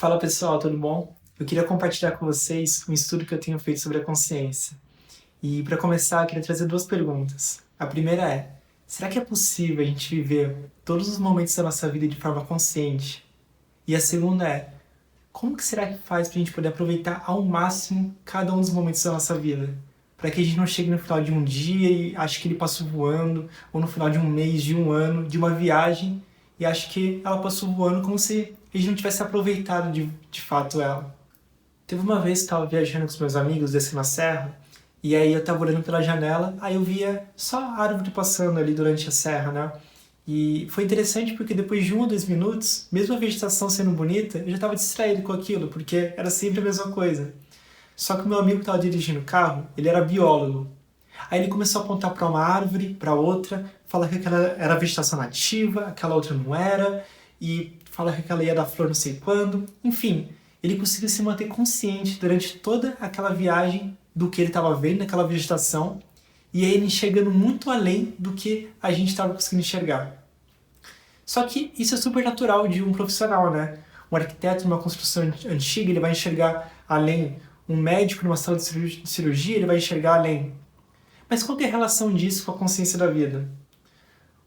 Fala pessoal, tudo bom? Eu queria compartilhar com vocês um estudo que eu tenho feito sobre a consciência. E para começar, eu queria trazer duas perguntas. A primeira é: será que é possível a gente viver todos os momentos da nossa vida de forma consciente? E a segunda é: como que será que faz para a gente poder aproveitar ao máximo cada um dos momentos da nossa vida? Para que a gente não chegue no final de um dia e ache que ele passou voando, ou no final de um mês, de um ano, de uma viagem, e ache que ela passou voando como se a gente não tivesse aproveitado de fato ela. Teve uma vez que eu estava viajando com os meus amigos, descendo a serra, e aí eu estava olhando pela janela, aí eu via só a árvore passando ali durante a serra, né? E foi interessante porque depois de 1 ou 2 minutos, mesmo a vegetação sendo bonita, eu já estava distraído com aquilo, porque era sempre a mesma coisa. Só que o meu amigo que estava dirigindo o carro, ele era biólogo. Aí ele começou a apontar para uma árvore, para outra, falar que aquela era vegetação nativa, aquela outra não era, e falar que aquela ia dar flor não sei quando. Enfim, ele conseguiu se manter consciente durante toda aquela viagem do que ele estava vendo naquela vegetação, e aí ele enxergando muito além do que a gente estava conseguindo enxergar. Só que isso é super natural de um profissional, né? Um arquiteto numa construção antiga, ele vai enxergar além. Um médico numa sala de cirurgia, ele vai enxergar além. Mas qual que é a relação disso com a consciência da vida?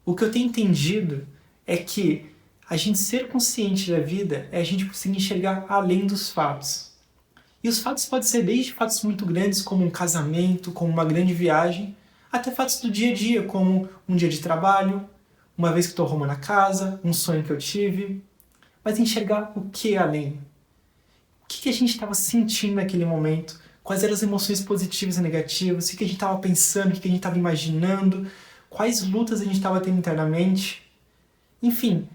O que eu tenho entendido é que a gente ser consciente da vida é a gente conseguir enxergar além dos fatos. E os fatos podem ser desde fatos muito grandes, como um casamento, como uma grande viagem, até fatos do dia a dia, como um dia de trabalho, uma vez que estou arrumando a casa, um sonho que eu tive. Mas enxergar o que além? O que a gente estava sentindo naquele momento? Quais eram as emoções positivas e negativas? O que a gente estava pensando? O que a gente estava imaginando? Quais lutas a gente estava tendo internamente? Enfim,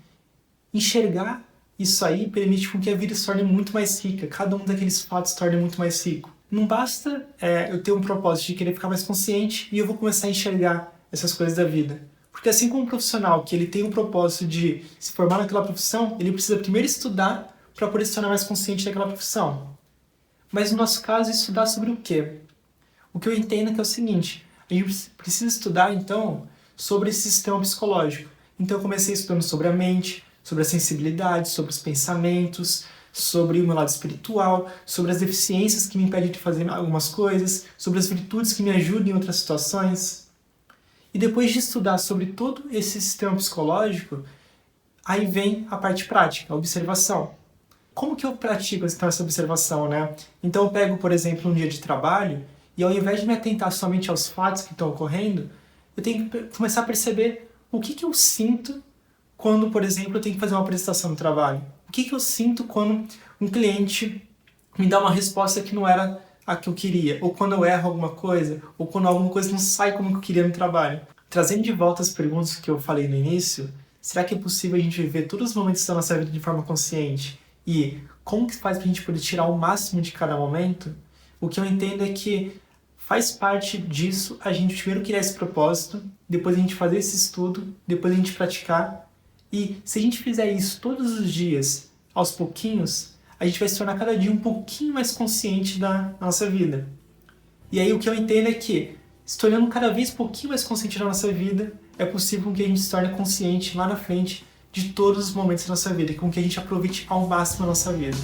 enxergar isso aí permite com que a vida se torne muito mais rica. Cada um daqueles fatos se torne muito mais rico. Não basta eu ter um propósito de querer ficar mais consciente e eu vou começar a enxergar essas coisas da vida. Porque assim como um profissional que ele tem um propósito de se formar naquela profissão, ele precisa primeiro estudar para poder se tornar mais consciente daquela profissão. Mas no nosso caso, estudar sobre o quê? O que eu entendo é que é o seguinte: a gente precisa estudar, então, sobre esse sistema psicológico. Então eu comecei estudando sobre a mente, sobre a sensibilidade, sobre os pensamentos, sobre o meu lado espiritual, sobre as deficiências que me impedem de fazer algumas coisas, sobre as virtudes que me ajudam em outras situações. E depois de estudar sobre todo esse sistema psicológico, aí vem a parte prática, a observação. Como que eu pratico então essa observação, né? Então eu pego, por exemplo, um dia de trabalho e ao invés de me atentar somente aos fatos que estão ocorrendo, eu tenho que começar a perceber o que eu sinto quando, por exemplo, eu tenho que fazer uma apresentação no trabalho. O que eu sinto quando um cliente me dá uma resposta que não era a que eu queria, ou quando eu erro alguma coisa, ou quando alguma coisa não sai como eu queria no trabalho. Trazendo de volta as perguntas que eu falei no início, será que é possível a gente viver todos os momentos da nossa vida de forma consciente? E como que faz para a gente poder tirar o máximo de cada momento? O que eu entendo é que faz parte disso a gente primeiro criar esse propósito, depois a gente fazer esse estudo, depois a gente praticar. E se a gente fizer isso todos os dias, aos pouquinhos, a gente vai se tornar cada dia um pouquinho mais consciente da nossa vida. E aí o que eu entendo é que, se tornando cada vez um pouquinho mais consciente da nossa vida, é possível que a gente se torne consciente lá na frente de todos os momentos da nossa vida e com que a gente aproveite ao máximo a nossa vida.